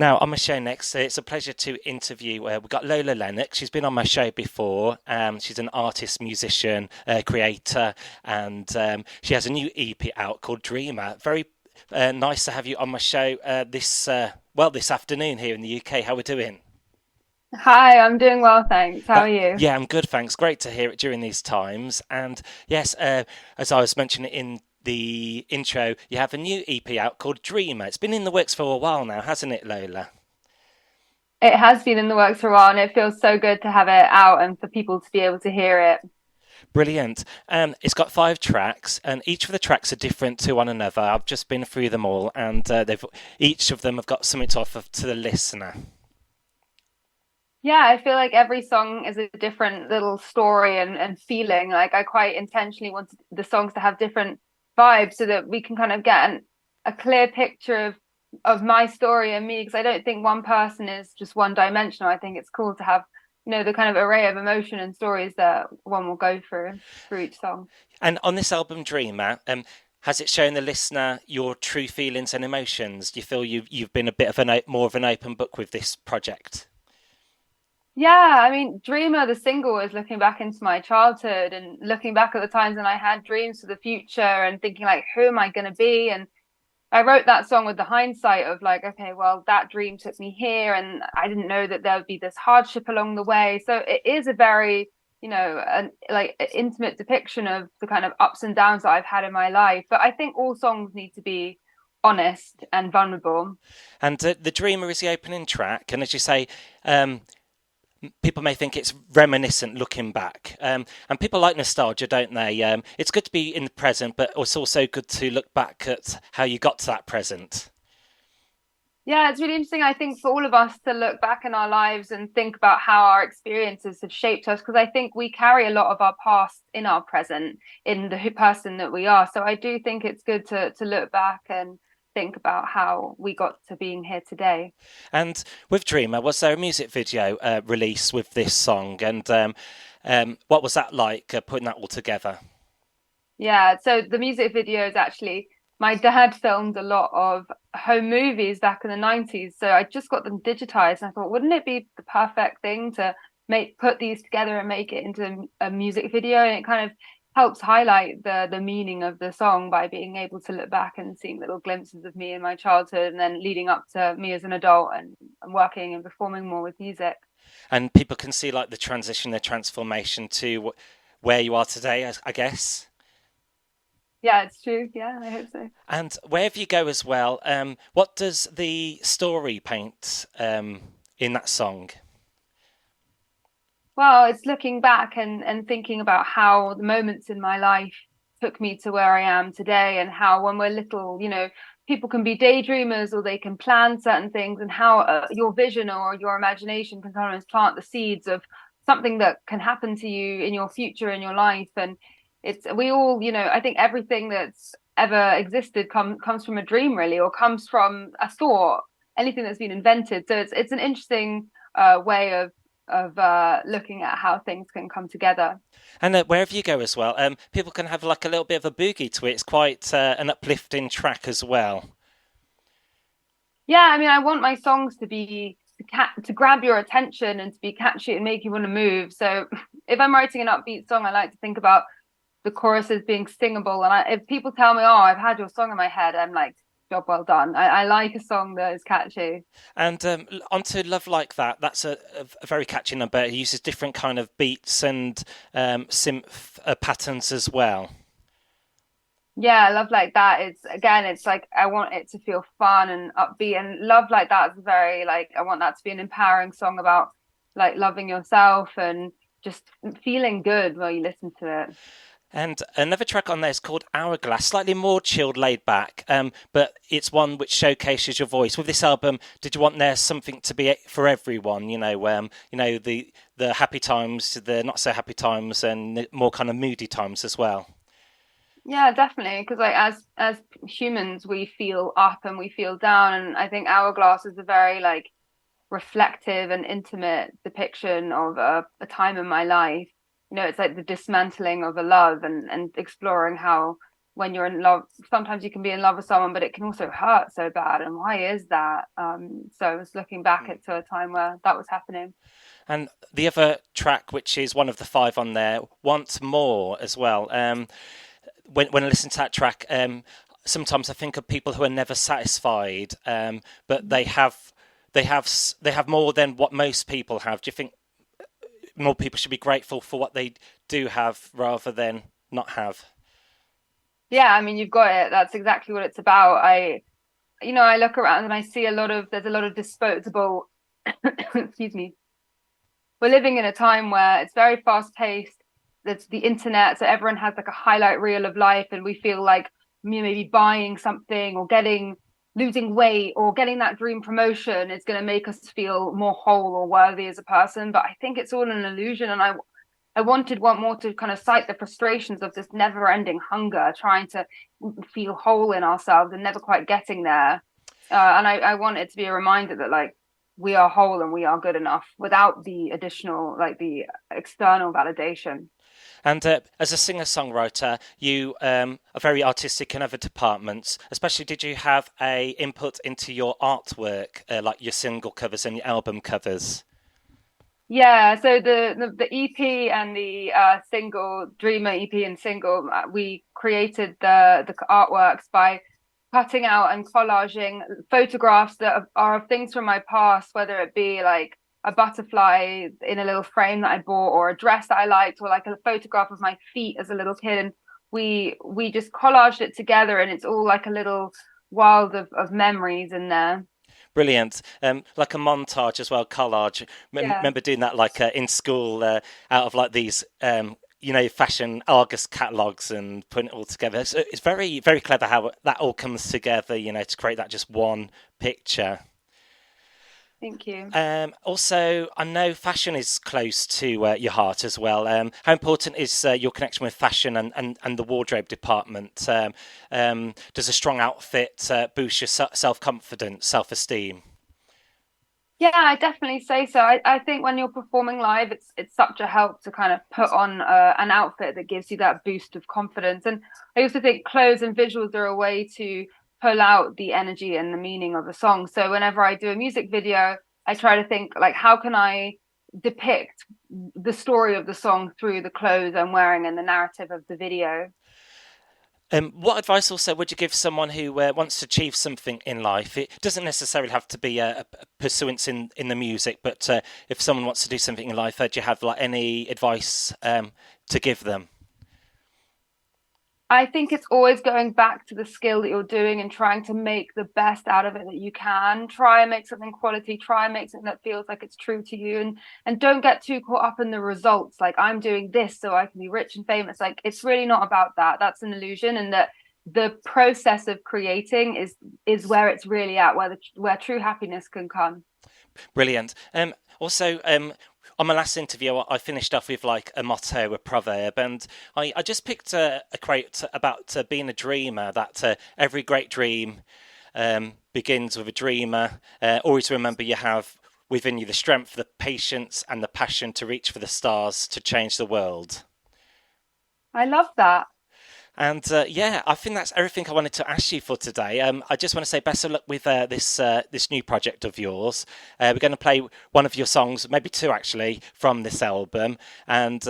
Now, on my show next, it's a pleasure to interview. We've got Lola Lennox. She's been on my show before. She's an artist, musician, creator, and she has a new EP out called Dreamer. Very nice to have you on my show this afternoon here in the UK. How are we doing? Hi, I'm doing well, thanks. How are you? Yeah, I'm good, thanks. Great to hear it during these times. And yes, as I was mentioning in the intro, you have a new EP out called Dreamer. It's been in the works for a while now, hasn't it, Lola? It has been in the works for a while, and it feels so good to have it out and for people to be able to hear it. Brilliant. It's got 5 tracks, and each of the tracks are different to one another. I've just been through them all, and they've each of them have got something to offer to the listener. Yeah, I feel like every song is a different little story and feeling. Like I quite intentionally wanted the songs to have different vibes so that we can kind of get a clear picture of my story and me, because I don't think one person is just one dimensional. I think it's cool to have, the kind of array of emotion and stories that one will go through each song. And on this album, Dreamer, has it shown the listener your true feelings and emotions? Do you feel you've been a bit of more of an open book with this project? Yeah, I mean, Dreamer, the single, is looking back into my childhood and looking back at the times when I had dreams for the future and thinking like, who am I going to be? And I wrote that song with the hindsight of like, okay, well, that dream took me here, and I didn't know that there would be this hardship along the way. So it is a very, like intimate depiction of the kind of ups and downs that I've had in my life. But I think all songs need to be honest and vulnerable. And the Dreamer is the opening track, and as you say, um, people may think it's reminiscent looking back. And people like nostalgia, don't they? It's good to be in the present, but it's also good to look back at how you got to that present. Yeah, it's really interesting, I think, for all of us to look back in our lives and think about how our experiences have shaped us, because I think we carry a lot of our past in our present, in the person that we are. So I do think it's good to look back and think about how we got to being here today. And with Dreamer, was there a music video release with this song? And what was that like, putting that all together? Yeah, so the music videos actually, my dad filmed a lot of home movies back in the 90s. So I just got them digitized and I thought, wouldn't it be the perfect thing to put these together and make it into a music video? And it kind of helps highlight the meaning of the song by being able to look back and seeing little glimpses of me in my childhood and then leading up to me as an adult and working and performing more with music. And people can see like the transition, the transformation to where you are today, I guess. Yeah, it's true. Yeah, I hope so. And wherever you go as well, what does the story paint in that song? Well, it's looking back and thinking about how the moments in my life took me to where I am today, and how when we're little, people can be daydreamers or they can plan certain things, and how your vision or your imagination can sometimes plant the seeds of something that can happen to you in your future in your life. And we all, I think everything that's ever existed comes from a dream, really, or comes from a thought. Anything that's been invented. So it's an interesting way of looking at how things can come together. And wherever you go as well, people can have like a little bit of a boogie to it. It's quite an uplifting track as well. Yeah, I mean, I want my songs to be to grab your attention and to be catchy and make you want to move. So if I'm writing an upbeat song, I like to think about the choruses being singable. And if people tell me, "Oh, I've had your song in my head," I'm like, "Job well done." I like a song that is catchy. And onto Love Like That, that's a very catchy number. It uses different kind of beats and synth patterns as well. Yeah, Love Like That. It's again, it's like I want it to feel fun and upbeat. And Love Like That is very like I want that to be an empowering song about like loving yourself and just feeling good while you listen to it. And another track on there is called Hourglass, slightly more chilled, laid back, but it's one which showcases your voice. With this album, did you want there something to be for everyone? The happy times, the not so happy times, and the more kind of moody times as well. Yeah, definitely. Because like as humans, we feel up and we feel down, and I think Hourglass is a very like reflective and intimate depiction of a time in my life. It's like the dismantling of a love and exploring how when you're in love. Sometimes you can be in love with someone, but it can also hurt so bad. And why is that? So I was looking back at to a time where that was happening. And the other track, which is one of the five on there, "Want More" as well. When I listen to that track, sometimes I think of people who are never satisfied, but they have more than what most people have. Do you think more people should be grateful for what they do have rather than not have? Yeah, I mean, you've got it. That's exactly what it's about. I look around and I see there's a lot of disposable, excuse me. We're living in a time where it's very fast paced. There's the internet, so everyone has like a highlight reel of life, and we feel like maybe buying something or losing weight or getting that dream promotion is going to make us feel more whole or worthy as a person. But I think it's all an illusion, and I want more to kind of cite the frustrations of this never ending hunger, trying to feel whole in ourselves and never quite getting there. And I want it to be a reminder that like we are whole and we are good enough without the additional, like the external validation. And as a singer-songwriter, you are very artistic in other departments. Especially, did you have a input into your artwork, like your single covers and your album covers? Yeah, so the EP and the single Dreamer EP and single, we created the artworks by cutting out and collaging photographs that are of things from my past, whether it be like a butterfly in a little frame that I bought, or a dress that I liked, or like a photograph of my feet as a little kid. And we just collaged it together, and it's all like a little world of memories in there. Brilliant. Like a montage as well, collage. Yeah. Remember doing that like in school out of like these, fashion Argus catalogs and putting it all together. So it's very, very clever how that all comes together, to create that just one picture. Thank you. Also, I know fashion is close to your heart as well. How important is your connection with fashion and the wardrobe department? Does a strong outfit boost your self confidence, self esteem? Yeah, I definitely say so. I think when you're performing live, it's such a help to kind of put on an outfit that gives you that boost of confidence. And I also think clothes and visuals are a way to pull out the energy and the meaning of a song. So whenever I do a music video, I try to think like, how can I depict the story of the song through the clothes I'm wearing and the narrative of the video? What advice also would you give someone who wants to achieve something in life? It doesn't necessarily have to be a pursuance in the music, but if someone wants to do something in life, do you have like any advice to give them? I think it's always going back to the skill that you're doing and trying to make the best out of it that you can. Try and make something quality, try and make something that feels like it's true to you, and don't get too caught up in the results. Like I'm doing this so I can be rich and famous. Like it's really not about that. That's an illusion, and that the process of creating is where it's really at, where true happiness can come. Brilliant. Also, on my last interview, I finished off with like a motto, a proverb, and I just picked a quote about being a dreamer. That every great dream begins with a dreamer. Always remember you have within you the strength, the patience, and the passion to reach for the stars to change the world. I love that. And yeah, I think that's everything I wanted to ask you for today. I just want to say best of luck with this new project of yours. We're going to play one of your songs, maybe two actually, from this album, and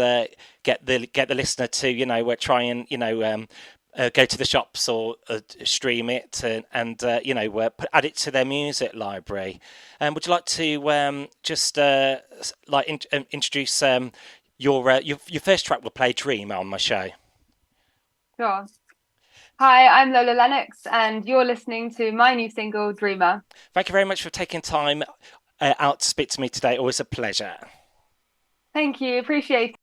get the listener to try and go to the shops or stream it and add it to their music library. Would you like to just introduce your first track? We'll play "Dream" on my show. Sure. Hi, I'm Lola Lennox, and you're listening to my new single, Dreamer. Thank you very much for taking time out to speak to me today. Always a pleasure. Thank you. Appreciate it.